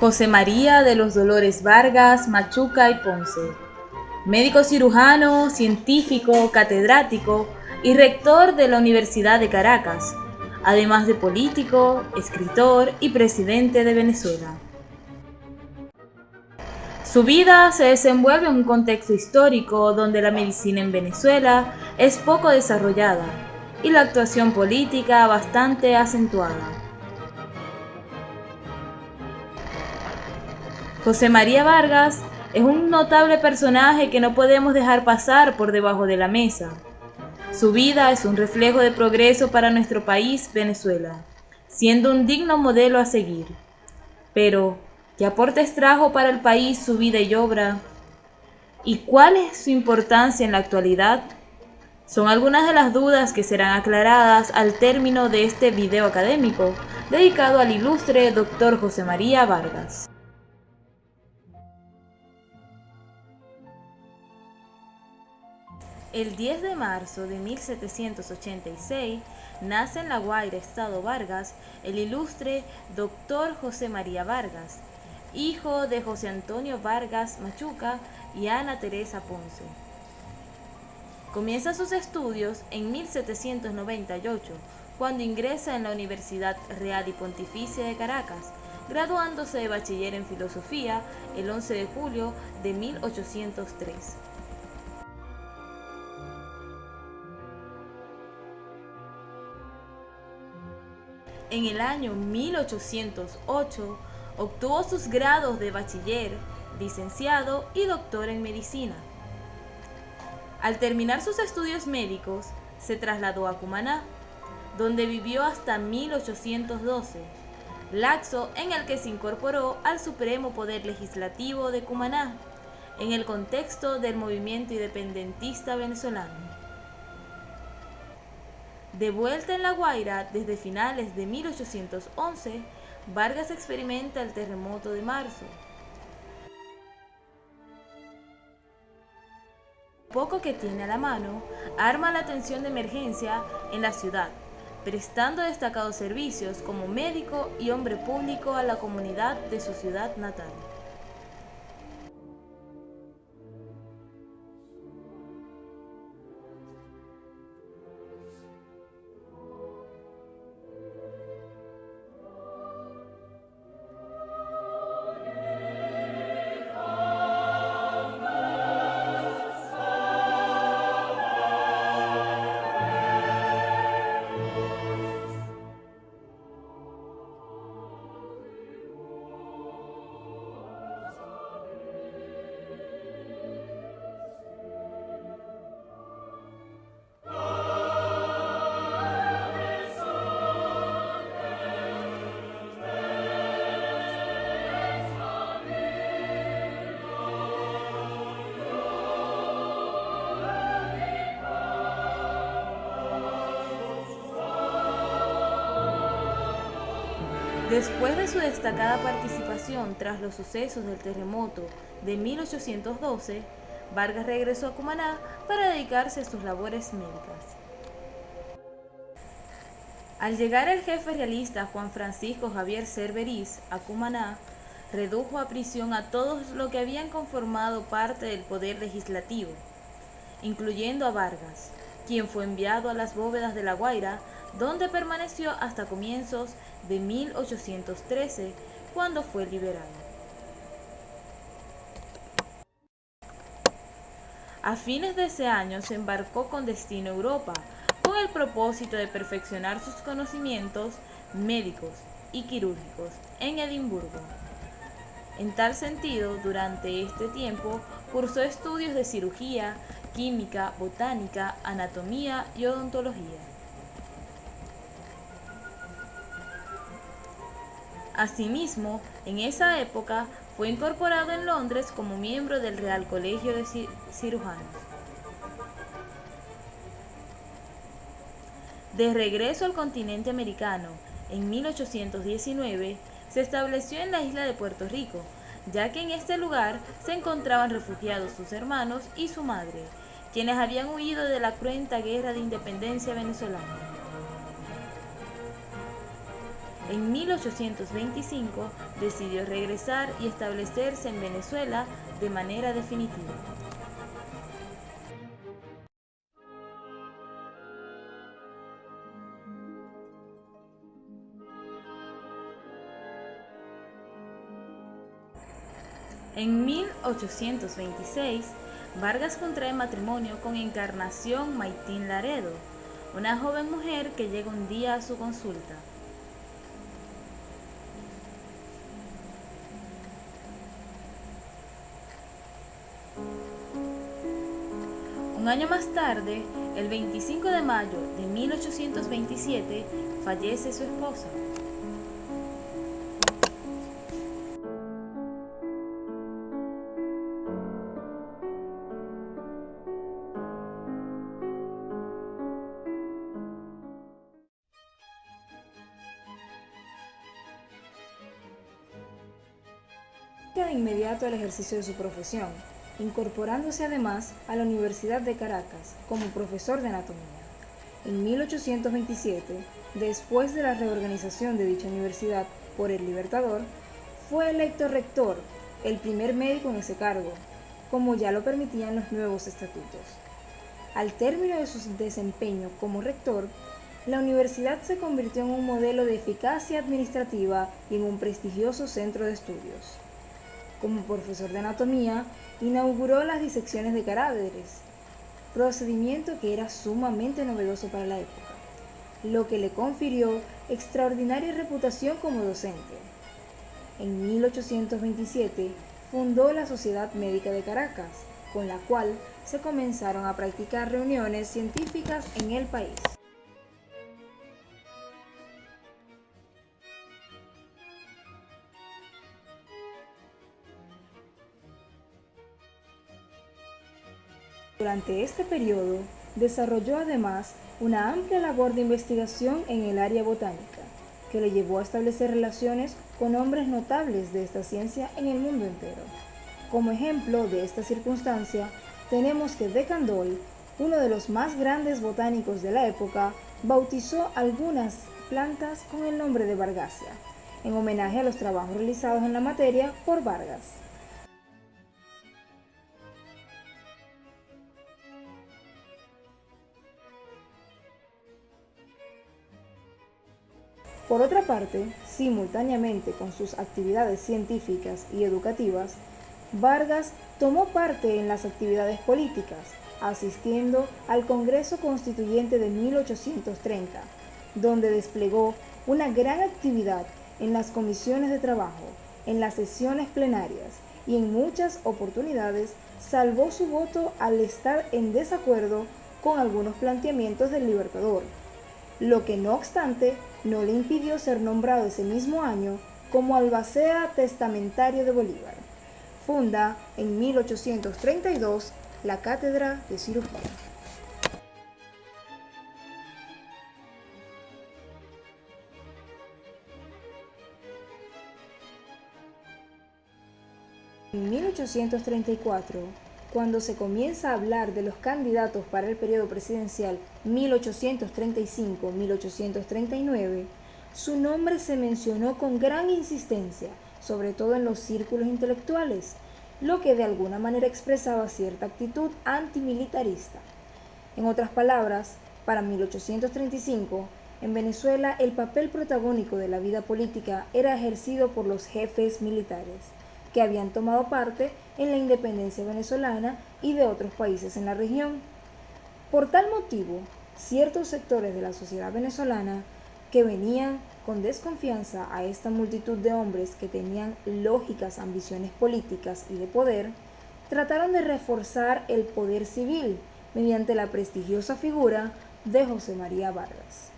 José María de los Dolores Vargas, Machuca y Ponce, médico cirujano, científico, catedrático y rector de la Universidad de Caracas, además de político, escritor y presidente de Venezuela. Su vida se desenvuelve en un contexto histórico donde la medicina en Venezuela es poco desarrollada y la actuación política bastante acentuada. José María Vargas es un notable personaje que no podemos dejar pasar por debajo de la mesa. Su vida es un reflejo de progreso para nuestro país, Venezuela, siendo un digno modelo a seguir. Pero, ¿qué aportes trajo para el país su vida y obra? ¿Y cuál es su importancia en la actualidad? Son algunas de las dudas que serán aclaradas al término de este video académico dedicado al ilustre Dr. José María Vargas. El 10 de marzo de 1786 nace en La Guaira, Estado Vargas, el ilustre Dr. José María Vargas, hijo de José Antonio Vargas Machuca y Ana Teresa Ponce. Comienza sus estudios en 1798, cuando ingresa en la Universidad Real y Pontificia de Caracas, graduándose de bachiller en filosofía el 11 de julio de 1803. En el año 1808 obtuvo sus grados de bachiller, licenciado y doctor en medicina. Al terminar sus estudios médicos, se trasladó a Cumaná, donde vivió hasta 1812, lapso en el que se incorporó al Supremo Poder Legislativo de Cumaná, en el contexto del movimiento independentista venezolano. De vuelta en La Guaira desde finales de 1811, Vargas experimenta el terremoto de marzo. Poco que tiene a la mano, arma la atención de emergencia en la ciudad, prestando destacados servicios como médico y hombre público a la comunidad de su ciudad natal. Después de su destacada participación tras los sucesos del terremoto de 1812, Vargas regresó a Cumaná para dedicarse a sus labores médicas. Al llegar el jefe realista Juan Francisco Javier Cerveris a Cumaná, redujo a prisión a todos los que habían conformado parte del poder legislativo, incluyendo a Vargas, quien fue enviado a las bóvedas de La Guaira, donde permaneció hasta comienzos de 1813, cuando fue liberado. A fines de ese año se embarcó con destino a Europa, con el propósito de perfeccionar sus conocimientos médicos y quirúrgicos en Edimburgo. En tal sentido, durante este tiempo, cursó estudios de cirugía, química, botánica, anatomía y odontología. Asimismo, en esa época fue incorporado en Londres como miembro del Real Colegio de Cirujanos. De regreso al continente americano, en 1819, se estableció en la isla de Puerto Rico, ya que en este lugar se encontraban refugiados sus hermanos y su madre, quienes habían huido de la cruenta guerra de independencia venezolana. En 1825 decidió regresar y establecerse en Venezuela de manera definitiva. En 1826, Vargas contrae matrimonio con Encarnación Maitín Laredo, una joven mujer que llega un día a su consulta. Un año más tarde, el 25 de mayo de 1827, fallece su esposa. De inmediato al ejercicio de su profesión, incorporándose además a la Universidad de Caracas como profesor de anatomía. En 1827, después de la reorganización de dicha universidad por el Libertador, fue electo rector, el primer médico en ese cargo, como ya lo permitían los nuevos estatutos. Al término de su desempeño como rector, la universidad se convirtió en un modelo de eficacia administrativa y en un prestigioso centro de estudios. Como profesor de anatomía, inauguró las disecciones de cadáveres, procedimiento que era sumamente novedoso para la época, lo que le confirió extraordinaria reputación como docente. En 1827 fundó la Sociedad Médica de Caracas, con la cual se comenzaron a practicar reuniones científicas en el país. Durante este periodo, desarrolló además una amplia labor de investigación en el área botánica, que le llevó a establecer relaciones con hombres notables de esta ciencia en el mundo entero. Como ejemplo de esta circunstancia, tenemos que de Candolle, uno de los más grandes botánicos de la época, bautizó algunas plantas con el nombre de Vargasia, en homenaje a los trabajos realizados en la materia por Vargas. Por otra parte, simultáneamente con sus actividades científicas y educativas, Vargas tomó parte en las actividades políticas, asistiendo al Congreso Constituyente de 1830, donde desplegó una gran actividad en las comisiones de trabajo, en las sesiones plenarias y en muchas oportunidades salvó su voto al estar en desacuerdo con algunos planteamientos del Libertador, lo que no obstante no le impidió ser nombrado ese mismo año como albacea testamentario de Bolívar. Funda en 1832 la Cátedra de Cirugía. En 1834, cuando se comienza a hablar de los candidatos para el periodo presidencial 1835-1839, su nombre se mencionó con gran insistencia, sobre todo en los círculos intelectuales, lo que de alguna manera expresaba cierta actitud antimilitarista. En otras palabras, para 1835, en Venezuela el papel protagónico de la vida política era ejercido por los jefes militares, que habían tomado parte en la independencia venezolana y de otros países en la región. Por tal motivo, ciertos sectores de la sociedad venezolana que venían con desconfianza a esta multitud de hombres que tenían lógicas ambiciones políticas y de poder, trataron de reforzar el poder civil mediante la prestigiosa figura de José María Vargas.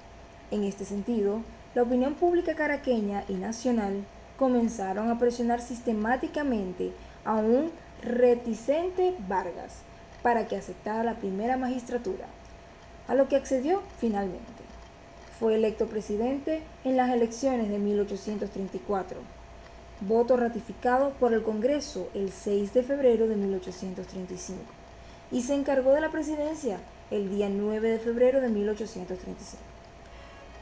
En este sentido, la opinión pública caraqueña y nacional comenzaron a presionar sistemáticamente a un reticente Vargas para que aceptara la primera magistratura, a lo que accedió finalmente. Fue electo presidente en las elecciones de 1834, voto ratificado por el Congreso el 6 de febrero de 1835, y se encargó de la presidencia el día 9 de febrero de 1835.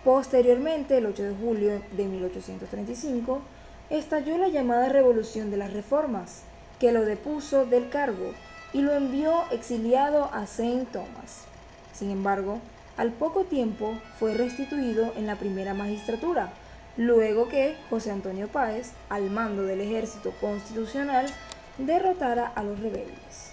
Posteriormente, el 8 de julio de 1835, estalló la llamada Revolución de las Reformas, que lo depuso del cargo y lo envió exiliado a Saint Thomas. Sin embargo, al poco tiempo fue restituido en la primera magistratura, luego que José Antonio Páez, al mando del Ejército Constitucional, derrotara a los rebeldes.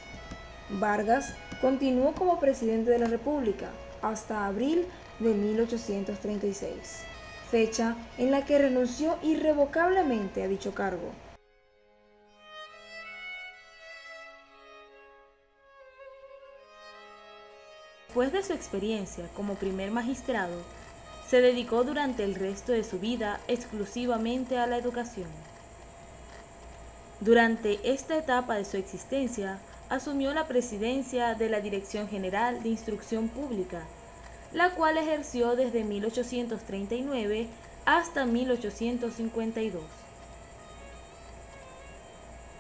Vargas continuó como presidente de la República hasta abril de 1836, fecha en la que renunció irrevocablemente a dicho cargo. Después de su experiencia como primer magistrado, se dedicó durante el resto de su vida exclusivamente a la educación. Durante esta etapa de su existencia, asumió la presidencia de la Dirección General de Instrucción Pública, la cual ejerció desde 1839 hasta 1852.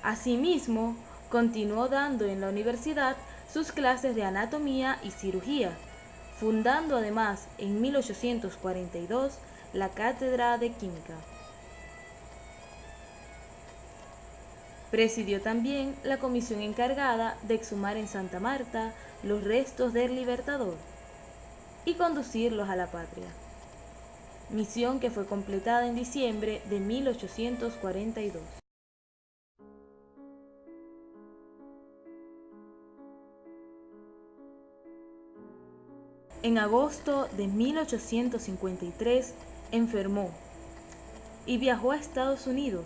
Asimismo, continuó dando en la universidad sus clases de anatomía y cirugía, fundando además en 1842 la Cátedra de Química. Presidió también la comisión encargada de exhumar en Santa Marta los restos del Libertador y conducirlos a la patria, misión que fue completada en diciembre de 1842. En agosto de 1853 enfermó y viajó a Estados Unidos,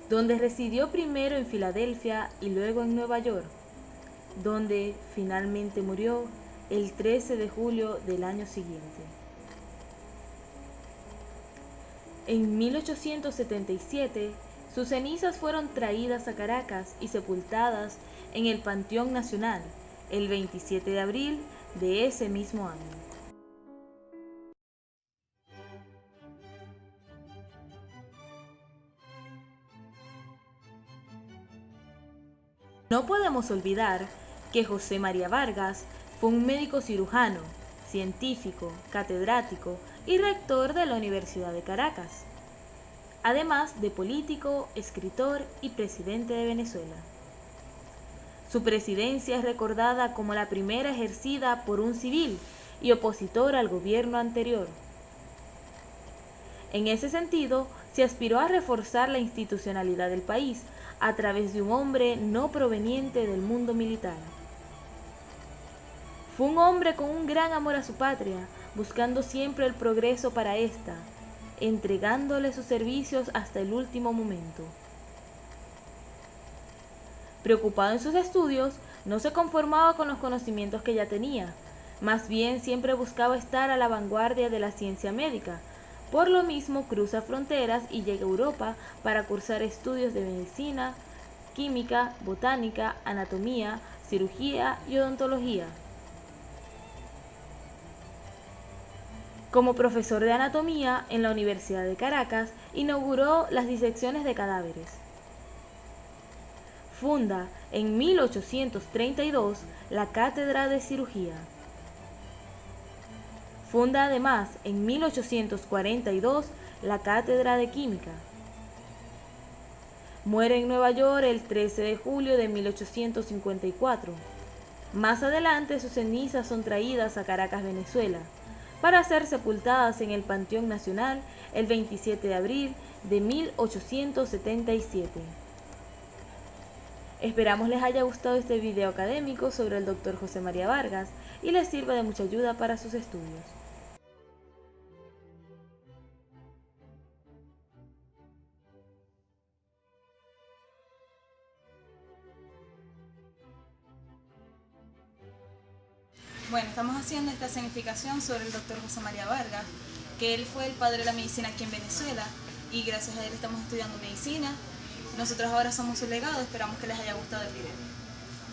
donde residió primero en Filadelfia y luego en Nueva York, donde finalmente murió el 13 de julio del año siguiente. En 1877, sus cenizas fueron traídas a Caracas y sepultadas en el Panteón Nacional el 27 de abril de ese mismo año. No podemos olvidar que José María Vargas fue un médico cirujano, científico, catedrático y rector de la Universidad de Caracas, además de político, escritor y presidente de Venezuela. Su presidencia es recordada como la primera ejercida por un civil y opositor al gobierno anterior. En ese sentido, se aspiró a reforzar la institucionalidad del país a través de un hombre no proveniente del mundo militar. Fue un hombre con un gran amor a su patria, buscando siempre el progreso para ésta, entregándole sus servicios hasta el último momento. Preocupado en sus estudios, no se conformaba con los conocimientos que ya tenía, más bien siempre buscaba estar a la vanguardia de la ciencia médica. Por lo mismo cruza fronteras y llega a Europa para cursar estudios de medicina, química, botánica, anatomía, cirugía y odontología. Como profesor de anatomía en la Universidad de Caracas, inauguró las disecciones de cadáveres. Funda en 1832 la Cátedra de Cirugía. Funda además en 1842 la Cátedra de Química. Muere en Nueva York el 13 de julio de 1854. Más adelante sus cenizas son traídas a Caracas, Venezuela, para ser sepultadas en el Panteón Nacional el 27 de abril de 1877. Esperamos les haya gustado este video académico sobre el Dr. José María Vargas y les sirva de mucha ayuda para sus estudios. Bueno, estamos haciendo esta escenificación sobre el Dr. José María Vargas, que él fue el padre de la medicina aquí en Venezuela y gracias a él estamos estudiando medicina. Nosotros ahora somos su legado, esperamos que les haya gustado el video.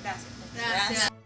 Gracias. Gracias.